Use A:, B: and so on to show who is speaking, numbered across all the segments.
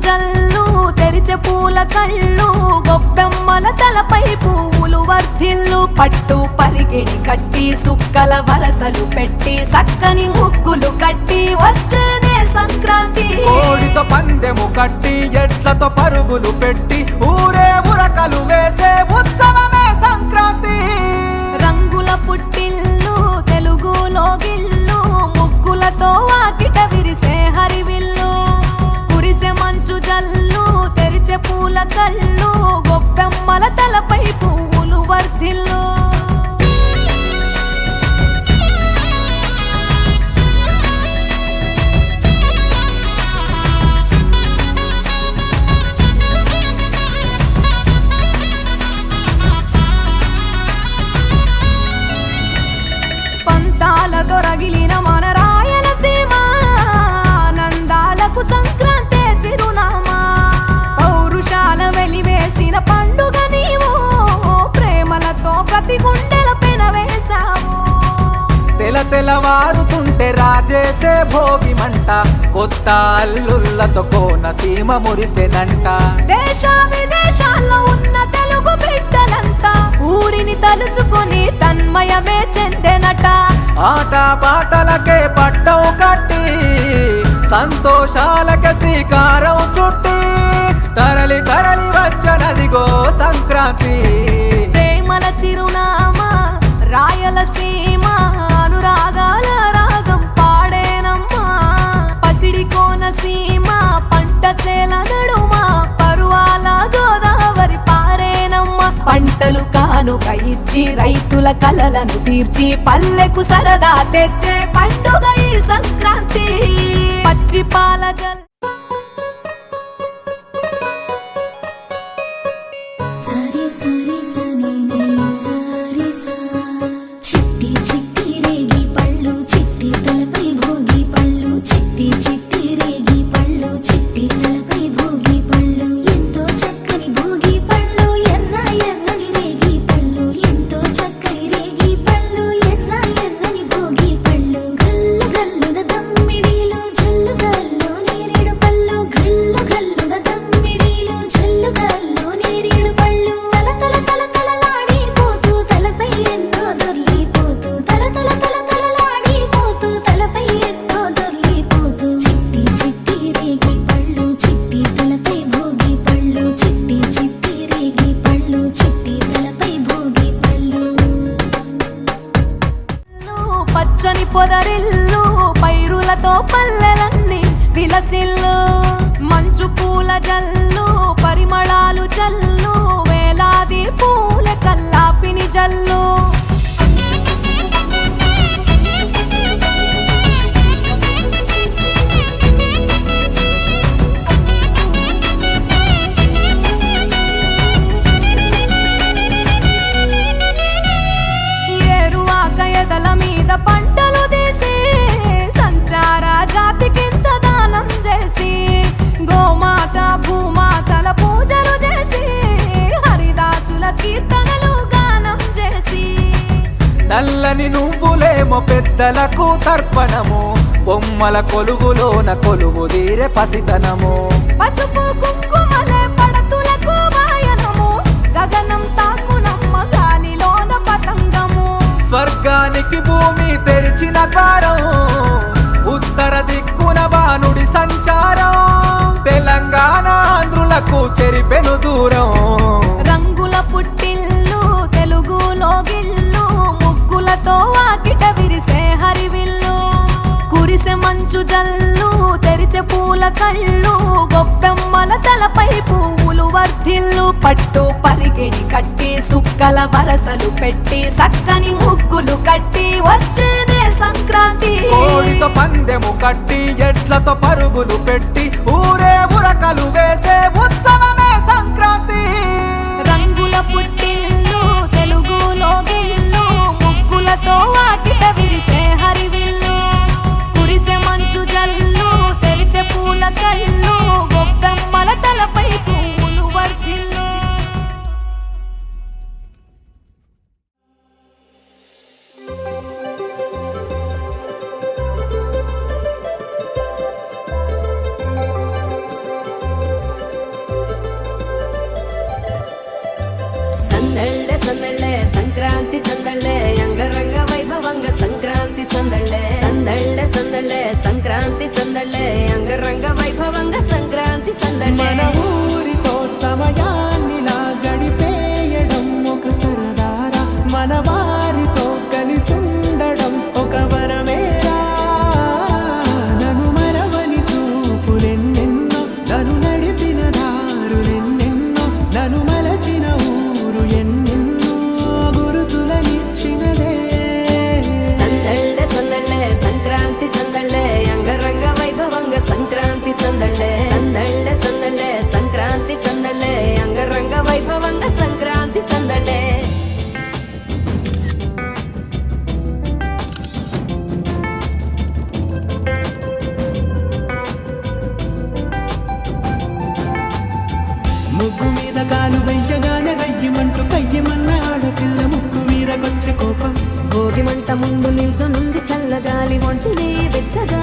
A: జల్లు తెరిచే పూల కళ్ళు గొప్పెమ్మల తలపై పువ్వులు వర్ధిల్లు పట్టు పరిగిణి కట్టి సుక్కల వరసలు పెట్టి సక్కని ముగ్గులు కట్టి వచ్చేనే సంక్రాంతి
B: కోడితో పందెము కట్టి ఎట్లతో పరుగులు పెట్టి ఊరే ఉరకలు వేసే ఉత్సవమే సంక్రాంతి
A: రంగుల పుట్టిల్లు తెలుగులో గిల్లు ముగ్గులతో వాకిట విరిసే హరివిల్లు కురిసే మంచు జల్లు తెరిచే పూల కళ్ళు గొప్పెమ్మల తలపై పువ్వులు వర్ధిల్లు పంతాలతో రగిలిన మన రాయలసీమ ఆనందాలకు సంక్రాంతి చిరునామా పౌరుషాల వెలివేసిన పండుగ నీవు ప్రేమలతో ప్రతి గుండెల పెనవేశావు
B: తెలవారుతుంటే రాజేసే భోగి మంట కొత్త అల్లుళ్ళతో కోనసీమ మురిసెనంట
A: దేశ విదేశాల్లో ఉన్న తెలుగు బిడ్డలంతా ఊరిని తలుచుకొని తన్మయమే చెందెనట
B: ఆట పాటలకే పట్టం కట్టి సంతోషాలకే శ్రీకారం చుట్టి తరలి తరలి వచ్చనదిగో సంక్రాంతి
A: ప్రేమల చిరునామా రాయలసీమ అనురాగాల రాగం పాడేనమ్మా పసిడి కోనసీమ పంట చేల నడుమ పరువాల గోదావరి పారేనమ్మా పంటలు కానుక ఇచ్చి రైతుల కలలను తీర్చి పల్లెకు సరదా తెచ్చే పండుగ ఈ సంక్రాంతి పచ్చి పాల జల్
C: సరి సరి సని సరి సా చిట్టి చిట్టి రేగి పళ్ళు చిట్టి తలపై భోగి పళ్ళు చిట్టి చిట్టి రేగి పళ్ళు చిట్టి తలపై భోగి పళ్ళు ఎంతో చక్కని భోగి పళ్ళు ఎన్న ఎన్నని రేగి పళ్ళు ఎంతో చక్కని రేగి పళ్ళు ఎన్న ఎన్నని భోగి పళ్ళు గల్లు గల్లున దమ్మిడీలు జల్లు గల్లు నేరేడు పళ్ళు గల్లు గల్లున దమ్మిడీలు జల్లు గల్లు నేరేడు పళ్ళు తల తల తల తలలాడిపోతూ తలపై ఎన్నో దొర్లిపోతూ తల తల తల తలలాడిపోతూ తలపై ఎన్నో దొర్లిపోతూ చిట్టి చిట్టి రేగి పళ్ళు చిట్టి తలపై భోగి పళ్ళు చిట్టి చిట్టి రేగి పళ్ళు చిట్టి తలపై భోగి పళ్ళు
A: పచ్చని పొదరిల్లు పైరులతో పల్లెలన్నీ విలసిల్లు మంచు పూల జల్లు పరిమళాలు చల్లు వేలాది పూల కల్లాపిని జల్లు ఏరువాక ఎదల మీద పంటలు తీసి సంచార జాతికింత దానం చేసి గోమాత భూమాతల పూజలు చేసి హరిదాసుల కీర్తనలు గానం చేసి
B: నల్లని నువ్వులేమో పెద్దలకు తర్పణము బొమ్మల కొలువులోన కొలువు తీరే పసితనము
A: పసుపు కుంకుమలే పడతులకు వాయనము గగనం తాకునమ్మ గాలిలోన పతంగము
B: స్వర్గానికి భూమి తెరిచిన ద్వారం ఉత్తర దిక్కున బాణుడి సంచారం తెలంగాణ ఆంధ్రులకు చెరిపెను దూరం
A: రంగుల పుట్టిల్లు తెలుగులో గిల్లు ముగ్గులతో వాకిట విరిసే హరివిల్లు కురిసే మంచు జల్లు తెరిచే పూల కళ్ళు గొప్పెమ్మల తలపై పువ్వులు వర్ధిల్లు పట్టు పరిగిణి కట్టి సుక్కల వరసలు పెట్టి సక్కని ముగ్గులు కట్టి వచ్చేనే సంక్రాంతి
B: కోడితో పందెము కట్టి ఎట్లతో పరుగులు పెట్టి ఊరే ఉరకలు వేసే ఉత్సవమే సంక్రాంతి
A: రంగుల పుట్టిల్లు తెలుగులో గిల్లు ముగ్గులతో వాకిట విరిసే హరివిల్లు కురిసే మంచు జల్లు తెరిచే పూల కళ్ళు గొప్పెమ్మల తలపై పువ్వులు వర్ధిల్లు
D: సందళ్ళే సంక్రాంతి సందళ్ళే అంగరంగ వైభవంగా సంక్రాంతి సందళ్ళే
E: మన ఊరితో సమయాన్నిలా గడిపేయడం ఒక సరదారా మన వారితో కలిసుండడం ఒక వరమేరా నన్ను మరవని చూపులెన్నెన్నో నన్ను నడిపిన దారులెన్నెన్నో నన్ను మలచిన ఊరు ఎన్నెన్నో గురుతులనిచ్చినదే
D: సందళ్ళే సందళ్ళే సంక్రాంతి సందళ్ళే అంగరంగ వైభవంగా సంక్రాంతి సందళ్ళే సందళ్ళే సందళ్ళే సంక్రాంతి సందళ్ళే అంగరంగ వైభవంగా సంక్రాంతి సందళ్ళే
E: ముగ్గు మీద కాలు వెయ్యగానే రయ్యమంటూ కయ్యమన్న ఆడపిల్ల ముక్కు మీదకొచ్చే కోపం
D: భోగి మంట ముందు నిల్చొనుంది చల్లగాలి ఒంటినే వెచ్చగా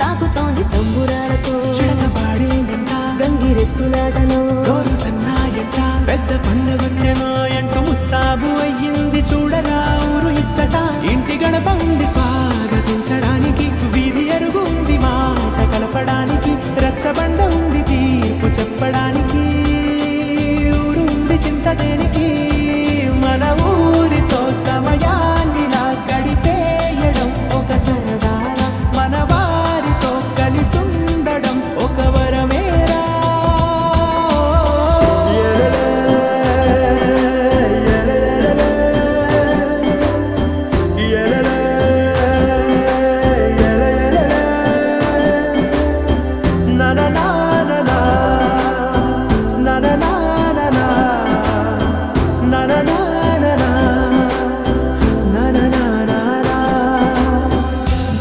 D: తాకుతోంది తంబురాలతో
E: చిడక పాడిందంట
D: గంగిరెత్తులాటలో
E: రోజు సన్నాయంట పెద్ద పండగొచ్చెనో ఎంటూ ముస్తాబు అయ్యింది చూడరా ఊరు ఇచ్చట ఇంటి గడప ఉంది స్వాగతించడానికి వీధి అరుగు ఉంది మాట కలపడానికి రచ్చబండ ఉంది తీర్పు చెప్పడానికి ఊరు ఉంది చింత దేనికి మన ఊరితో సమయాన్నిలా గడిపేయడం ఒక సరదారా మన వారితో కలిసుండడం ఒక వరమేరా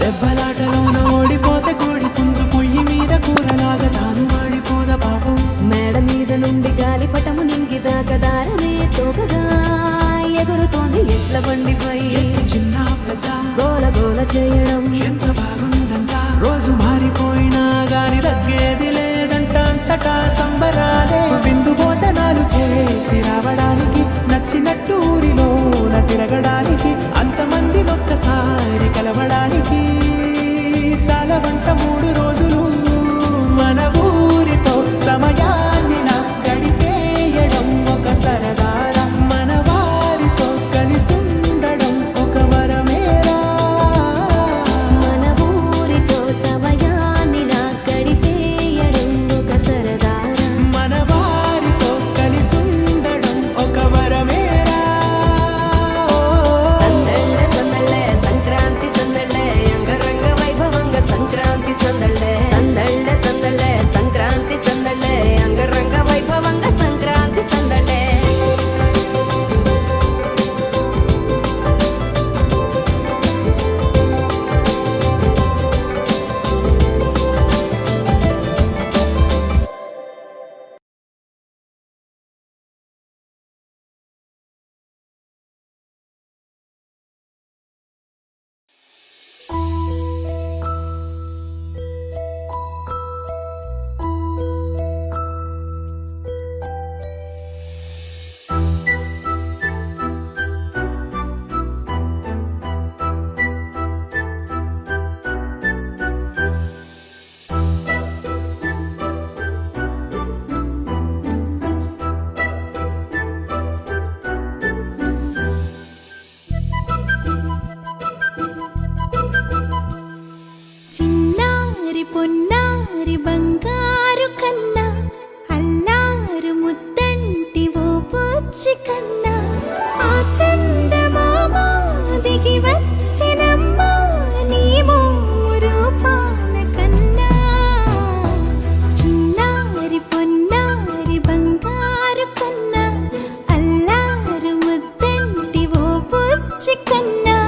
E: దెబ్బలాటలోన ఓడిపోతే కోడి పుంజు పొయ్యి మీద కూరలాగా తాను వాడిపోద పాపం
D: మేడ మీద నుండి గాలిపటము నింగిదాకా దారనే తోకగా ఎగురుతోంది ఎట్ల బండిపై
E: చిన్న పెద్ద
D: గోల గోల చేయడం
E: ఎంత బాగుందంట రోజు మారిపోయినా గాని తగ్గేది లేదంట అంతటా సంబరాలే విందు భోజనాలు చేసి రావడానికి నచ్చినట్టు ఊరిలోన తిరగడానికి అంతమంది ఒక్కసారి కలవడానికి చాలా వంట 3 రోజులు మన ఊరితో సమయాన్నిలా గడిపేయడం ఒక సరదారా మన వారితో కలిసుండడం ఒక వరమేరా
D: మన ఊరితో సమయాన్నిలా గడిపేయడం ఒక సరదారా
E: మన వారితో కలిసుండడం ఒక వరమేరా
D: సందళ్ళే సందళ్ళే సంక్రాంతి సందళ్ళే అంగరంగ వైభవంగా సంక్రాంతి సందళ్ళే సందళ్ళే సందళ్ళే సంక్రాంతి సందళ్ళే అంగరంగ వైభవంగా సంక్రాంతి సందళ్ళే
C: చిన్నారి పొన్నారి బంగారు కన్నా అల్లారు ముద్దంటి ఓ పుచ్చి కన్నా ఆ చందమామ దిగి వచ్చినమ్మా నీ మోము రూపాన కన్నా చిన్నారి పొన్నారి బంగారు కన్నా అల్లారు ముద్దంటి ఓ పుచ్చి కన్నా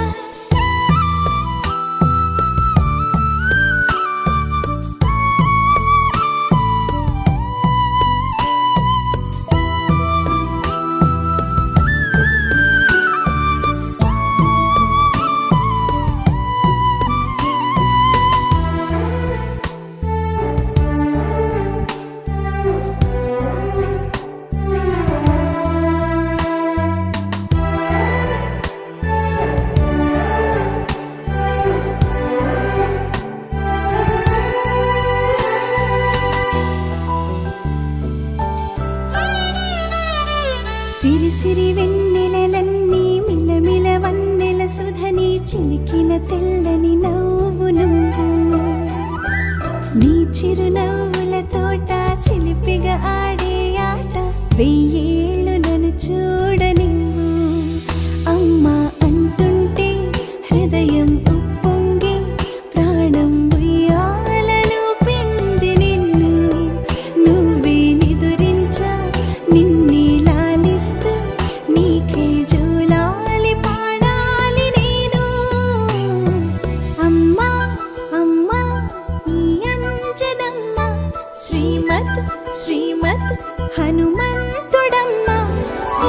C: శ్రీమద్ హనుమంతుడమ్మా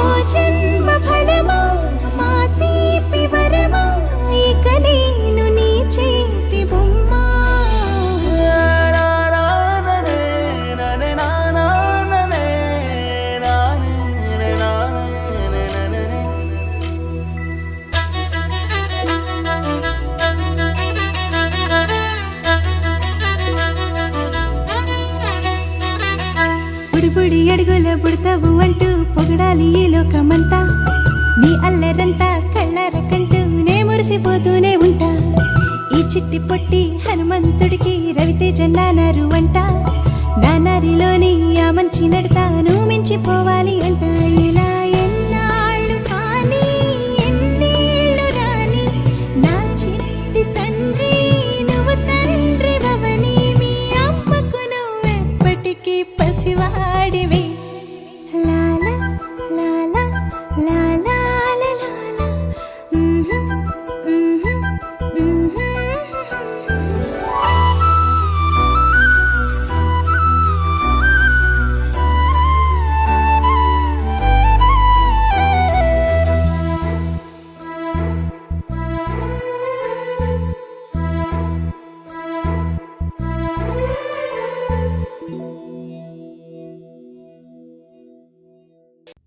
C: ఓ జన్మ ఫలమా మా తీపి వరమా ఇక నేను నీ చేతి బొమ్మా బుడి అడుగుల బుడతావు అంటూ పొగడాలి ఈ లోకమంతా నీ అల్లరంతా కళ్ళార కంటూ నే మురిసిపోతూనే ఉంటా ఈ చిట్టి పొట్టి హనుమంతుడికి రవితేజ నానారు అంట నానారిలోని ఆ మంచి నడతాను మించిపోవాలి అంట ఇలా ఎన్నాళ్ళు కానీ ఎన్నేళ్ళు రాని నా చిట్టి తండ్రి నువ్వు తండ్రి భవని మీ అమ్మకు నువ్వెప్పటికీ పసివాడివి Lala Lala Lala Lala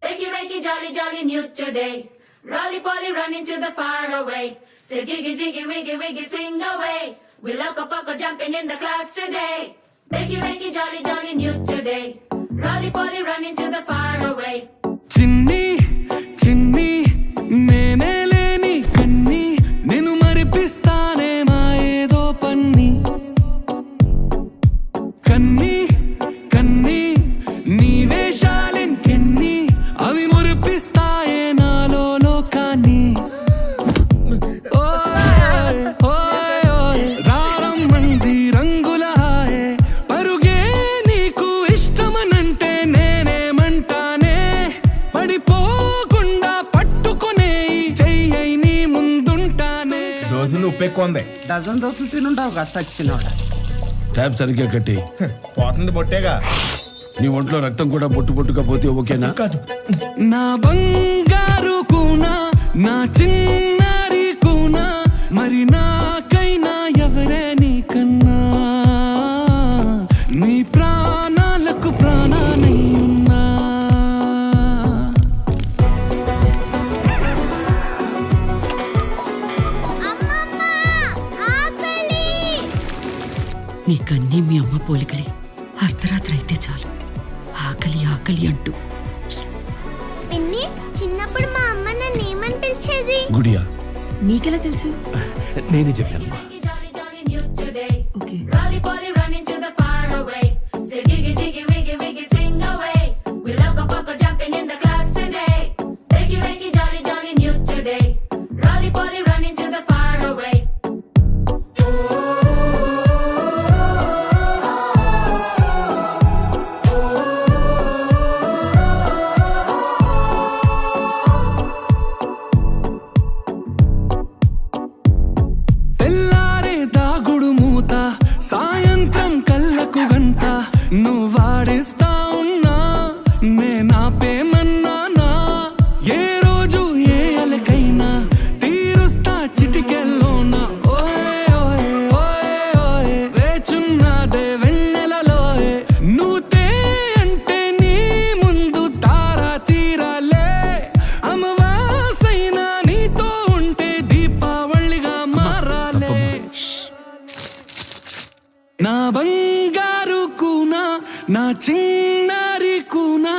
A: Wakey, wakey, jolly, jolly, new today. Rolly poly, running to the far away. Say jiggy, jiggy, wiggy, wiggy, sing away. We loco poco jumping in the clouds today. Wakey, wakey, jolly, jolly, new today. Rolly poly, running to the far away.
E: చిన్ని చిన్ని నేనే లేని కన్ని నేను మరిపిస్తానే మా ఏదో పన్ని కన్ని కన్ని నీ వేషాలెంకెన్ని అవి మురిపిస్తాయే నాలో లోకాన్ని ఓయ్ ఓయ్ ఓయ్ రారం మంది రంగుల హాయే పరుగే నీకు ఇష్టమనంటే నేనేమంటానే పడిపోకుండా పట్టుకునే చెయ్యి నీ ముందుంటానే
F: దోశలు ఉప్పు ఎక్కువ ఉంది.
G: డజన్ దోశలు తినుంటావు కదా సచ్చినోడా.
H: ట్యాబ్ సరిగ్గా కట్టి
F: పోతుంది బొట్టేగా.
H: నీ ఒంట్లో రక్తం కూడా పొట్టు పొట్టుగా పోతే ఓకేనా?
F: కాదు
E: నా బంగారు కూనా నా చిన్నారి కూనా మరి నాకైనా ఎవరే నీకన్నా నీ ప్రాణాలకు ప్రాణానై ఉన్నా
I: నీకన్నీ మీ అమ్మ పోలికలే. అర్ధరాత్రి అయితే చాలు ఆకలి ఆకలి అంటూ.
C: పిన్ని చిన్నప్పుడు మా అమ్మ నన్ను ఏమని పిలిచేది?
H: గుడియా
D: నీకెలా తెలుసు?
E: నేనే చెప్పాను.
A: Wakey, jolly, jolly, new today.
D: Okay.
A: Rolly poly, running to the far away. Say jiggy, jiggy, wiggy, wiggy, sing away. We loco poco jumping in the clouds today. Wakey, wakey, jolly, jolly, new today. Rolly poly, running to the far away.
E: తెల్లారే దాగుడు మూత సాయంత్రం కళ్ళకు గంట నువ్వు వాడిస్తా ఉన్నా నేనాపేమన్నానా ఏ రోజు ఏ అలకైనా తీరుస్తా చిటికెల్లోనా ఓయ్ ఓయ్ ఓయ్ ఓయ్ వేచున్నదే వెన్నెలలోయే నువ్వుతే అంటే నీ ముందు తారా తీరాలే అమవాసైనా నీతో ఉంటే దీపావళిగా మారాలే నా బంగారు కూనా నా చిన్నారి కూనా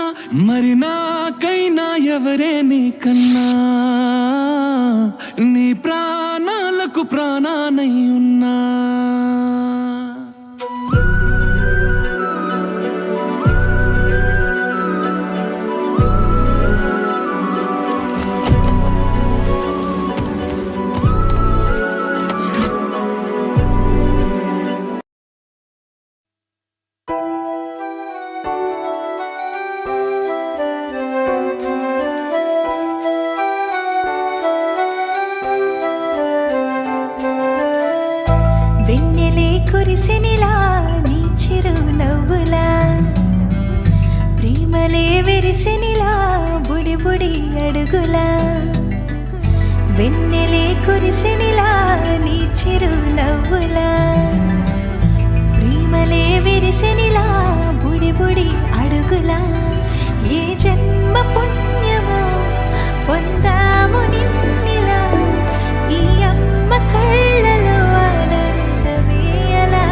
E: మరి నాకైనా ఎవరే నీకన్నా నీ ప్రాణాలకు ప్రాణానై ఉన్నా
C: ప్రేమలే విరిసెనిలా బుడి బుడి అడుగులా వెన్నెలే కురిసెనిలా నీ చిరు నవ్వులా ప్రేమలే విరిసెనిలా బుడి బుడి అడుగులా ఏ జన్మ పుణ్యమో పొందాము నిన్నిలా ఈ అమ్మ కళ్ళలో ఆనందమే అలా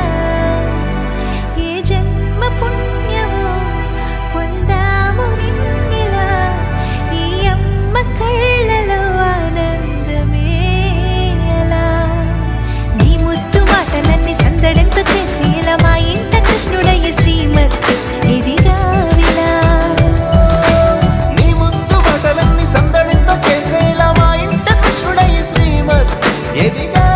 C: ఏ జన్మ పుణ్యమో పొందాము నిన్నిలా ఈ అమ్మ కళ్ళలో ఆనందమే అలా నీ ముద్దు మాటలన్నీ సందడంతో చేసి ఇలా మా ఇంట కృష్ణుడయ్య శ్రీమత్ ఎదిగా విలా
B: నీ ముద్దు మాటలన్నీ సందడితో చేసేలా మా ఇంట కృష్ణుడయ్య శ్రీమత్ ఎదిగా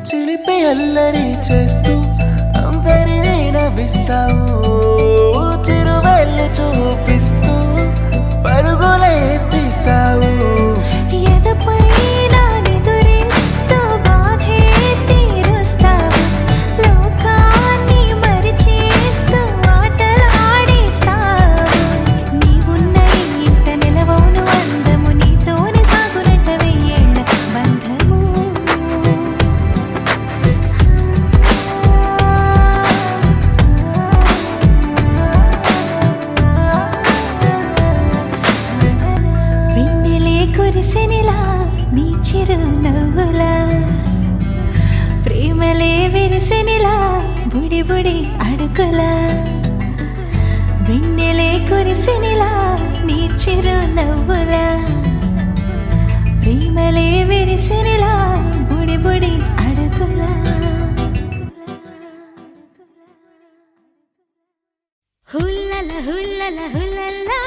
B: చిలిపి అల్లరి చేస్తూ అందరినీ నవ్విస్తావు చిరువెళ్ళు చూపిస్తూ పరుగులే తీస్తావు
C: ఎదపై నా నిదురిస్తూ బాధే తీరుస్తావు లోకాన్ని మరిచేస్తూ ఆటలు ఆడిస్తావు నీవున్న ఈ ఇంట నిలవవును అందము నీతోనే సాగునట్ట వెయ్యేళ్ళ బంధము వెన్నెలే కురిసెనిలా నీ చిరు నవ్వులా ప్రేమలే విరిసెనిలా బుడి బుడి అడుగులా వెన్నెలే కురిసెనిలా నీ చిరు నవ్వులా ప్రేమలే విరిసెనిలా బుడి బుడి అడుగులా హుల్లల హుల్లల హుల్లలా